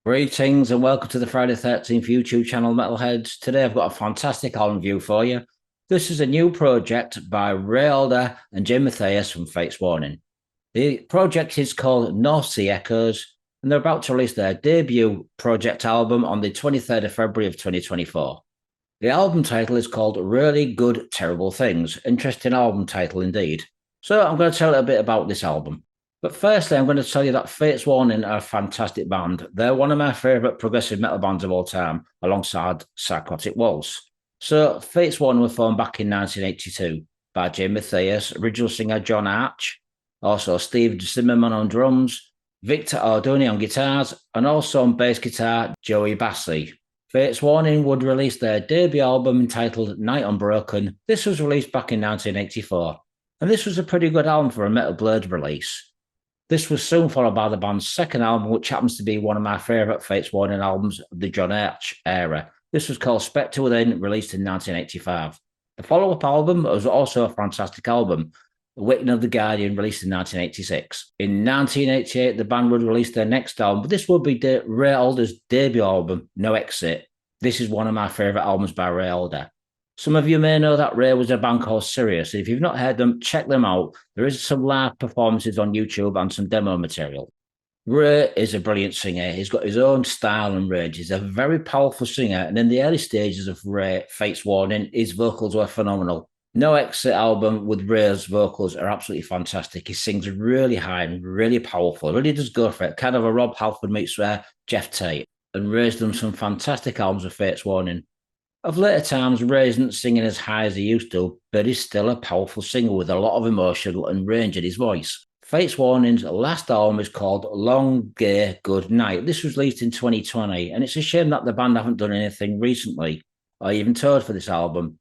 Greetings and welcome to the Friday 13th YouTube channel, Metalheads. Today I've got a fantastic album review for you. This is a new project by Alder and Matheos from Fates Warning. The project is called North Sea Echoes, and they're about to release their debut project album on the 23rd of February of 2024. The album title is called Really Good Terrible Things. Interesting album title indeed. So I'm going to tell you a bit about this album. But firstly, I'm going to tell you that Fates Warning are a fantastic band. They're one of my favourite progressive metal bands of all time, alongside Psychotic Waltz. So Fates Warning were formed back in 1982 by Jim Matheos, original singer John Arch, also Steve Zimmerman on drums, Victor Ardoni on guitars, and also on bass guitar, Joey Bassi. Fates Warning would release their debut album entitled Night Unbroken. This was released back in 1984, and this was a pretty good album for a Metal Blade release. This was soon followed by the band's second album, which happens to be one of my favourite Fates Warning albums of the John Arch era. This was called Spectre Within, released in 1985. The follow-up album was also a fantastic album, Awakening of the Guardian, released in 1986. In 1988, the band would release their next album, but this would be Ray Alder's debut album, No Exit. This is one of my favourite albums by Ray Alder. Some of you may know that Ray was a band called Sirius. If you've not heard them, check them out. There is some live performances on YouTube and some demo material. Ray is a brilliant singer. He's got his own style and range. He's a very powerful singer. And in the early stages of Ray, Fates Warning, his vocals were phenomenal. No Exit album with Ray's vocals are absolutely fantastic. He sings really high and really powerful. Really does go for it. Kind of a Rob Halford meets Jeff Tate. And Ray's done some fantastic albums of Fates Warning. Of later times, Ray isn't singing as high as he used to, but he's still a powerful singer with a lot of emotion and range in his voice. Fates Warning's last album is called Long Gay Good Night. This was released in 2020, and it's a shame that the band haven't done anything recently or even toured for this album.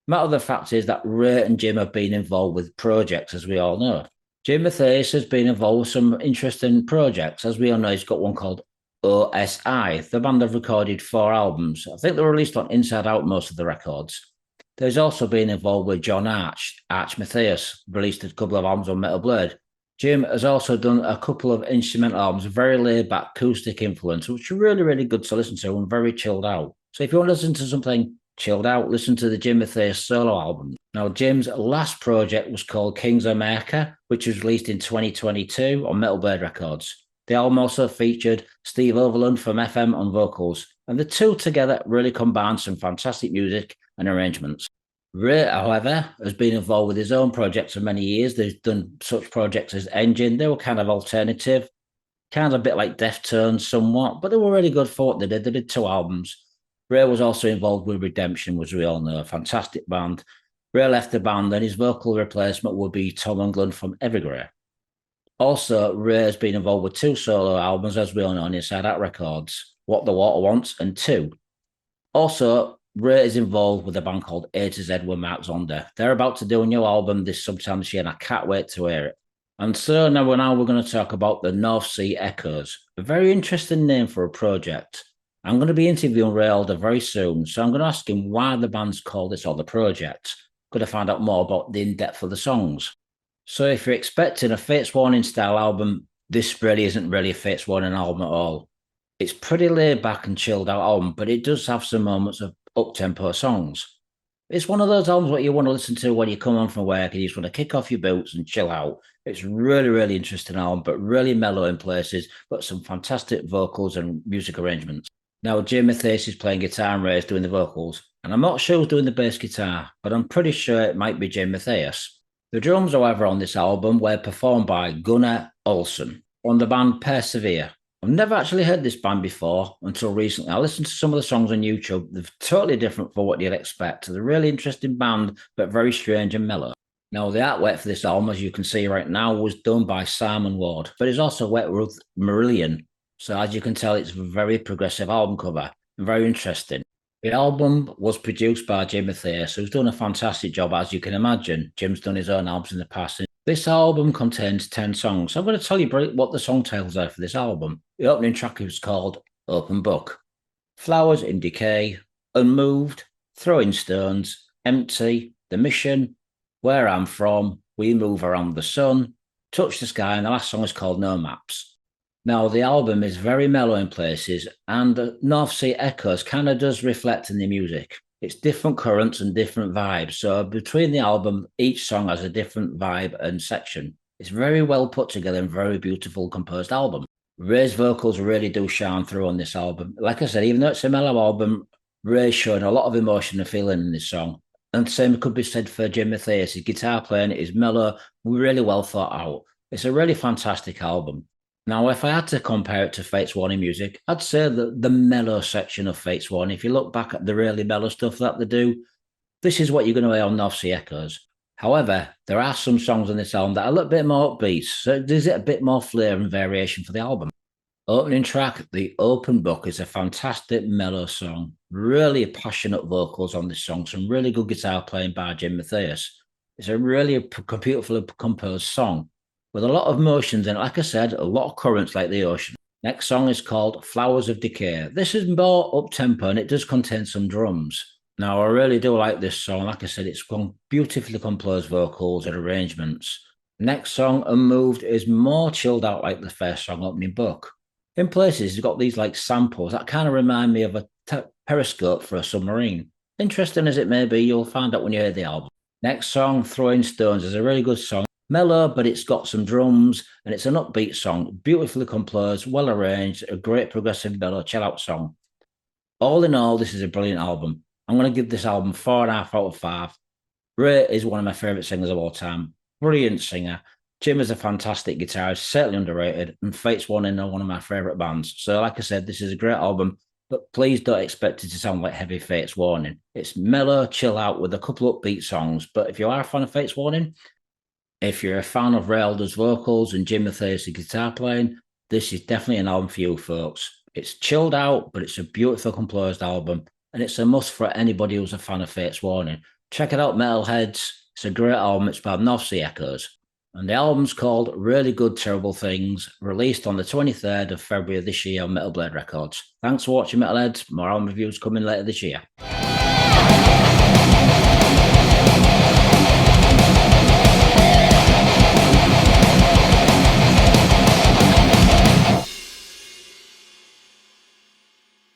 Matter of the fact is that Ray and Jim have been involved with projects, as we all know. Jim Matheos has been involved with some interesting projects. As we all know, he's got one called OSI. The band have recorded 4 albums. I think they were released on Inside Out, most of the records. There's also been involved with John Arch Matheos, released a couple of albums on Metal Blade. Jim has also done a couple of instrumental albums, very laid-back acoustic influence, which are really, really good to listen to and very chilled out. So if you want to listen to something chilled out, listen to the Jim Matheos solo album. Now, Jim's last project was called Kings of America, which was released in 2022 on Metal Blade Records. The album also featured Steve Overland from FM on vocals, and the two together really combined some fantastic music and arrangements. Ray, however, has been involved with his own projects for many years. They've done such projects as Engine. They were kind of alternative, kind of a bit like Deftones somewhat, but they were really good for what they did. They did 2 albums. Ray was also involved with Redemption, which we all know, a fantastic band. Ray left the band, and his vocal replacement would be Tom Englund from Evergrey. Also, Ray has been involved with 2 solo albums, as we all know, on Inside Out Records, What the Water Wants and 2. Also, Ray is involved with a band called A to Z with Mark Zonda. They're about to do a new album sometime this year, and I can't wait to hear it. And so now we're going to talk about the North Sea Echoes, a very interesting name for a project. I'm going to be interviewing Ray Alder very soon, so I'm going to ask him why the band's called this or the project. Going to find out more about the in-depth of the songs. So if you're expecting a Fates Warning style album, this really isn't really a Fates Warning album at all. It's pretty laid back and chilled out album, but it does have some moments of up-tempo songs. It's one of those albums what you want to listen to when you come home from work and you just want to kick off your boots and chill out. It's really, really interesting album, but really mellow in places, but some fantastic vocals and music arrangements. Now, Jim Matheos is playing guitar and Ray is doing the vocals, and I'm not sure who's doing the bass guitar, but I'm pretty sure it might be Jim Matheos. The drums, however, on this album were performed by Gunnar Olsen on the band Persevere. I've never actually heard this band before until recently. I listened to some of the songs on YouTube. They're totally different from what you'd expect. They're a really interesting band, but very strange and mellow. Now, the artwork for this album, as you can see right now, was done by Simon Ward, but it's also worked with Marillion. So as you can tell, it's a very progressive album cover and very interesting. The album was produced by Jim Matheos, who's done a fantastic job, as you can imagine. Jim's done his own albums in the past. This album contains 10 songs. So I'm going to tell you what the song titles are for this album. The opening track is called Open Book. Flowers in Decay, Unmoved, Throwing Stones, Empty, The Mission, Where I'm From, We Move Around the Sun, Touch the Sky, and the last song is called No Maps. Now, the album is very mellow in places, and the North Sea echoes kind of does reflect in the music. It's different currents and different vibes. So, between the album, each song has a different vibe and section. It's very well put together and very beautiful composed album. Ray's vocals really do shine through on this album. Like I said, even though it's a mellow album, Ray showed a lot of emotion and feeling in this song. And the same could be said for Jim Matheos. His guitar playing is mellow, really well thought out. It's a really fantastic album. Now, if I had to compare it to Fates Warning music, I'd say that the mellow section of Fates Warning, if you look back at the really mellow stuff that they do, this is what you're going to hear on North Sea Echoes. However, there are some songs on this album that are a little bit more upbeat, so it gives it a bit more flair and variation for the album. Opening track, The Open Book, is a fantastic mellow song. Really passionate vocals on this song, some really good guitar playing by Jim Matheos. It's a really beautifully composed song with a lot of emotions and, like I said, a lot of currents like the ocean. Next song is called Flowers of Decay. This is more up-tempo and it does contain some drums. Now, I really do like this song. Like I said, it's beautifully composed vocals and arrangements. Next song, Unmoved, is more chilled out like the first song, Opening Book. In places, it's got these like samples that kind of remind me of a periscope for a submarine. Interesting as it may be, you'll find out when you hear the album. Next song, Throwing Stones, is a really good song. Mellow, but it's got some drums and it's an upbeat song, beautifully composed, well arranged, a great progressive mellow chill out song. All in all, this is a brilliant album. I'm going to give this album 4.5 out of 5. Ray is one of my favourite singers of all time. Brilliant singer. Jim is a fantastic guitarist, certainly underrated, and Fates Warning are one of my favourite bands. So, like I said, this is a great album, but please don't expect it to sound like heavy Fates Warning. It's mellow, chill out with a couple upbeat songs. But if you are a fan of Fates Warning, if you're a fan of Ray Alder's vocals and Jim Matheos' guitar playing, this is definitely an album for you folks. It's chilled out, but it's a beautiful composed album, and it's a must for anybody who's a fan of Fates Warning. Check it out, Metalheads. It's a great album. It's by North Sea Echoes. And the album's called Really Good Terrible Things, released on the 23rd of February this year on Metal Blade Records. Thanks for watching, Metalheads. More album reviews coming later this year.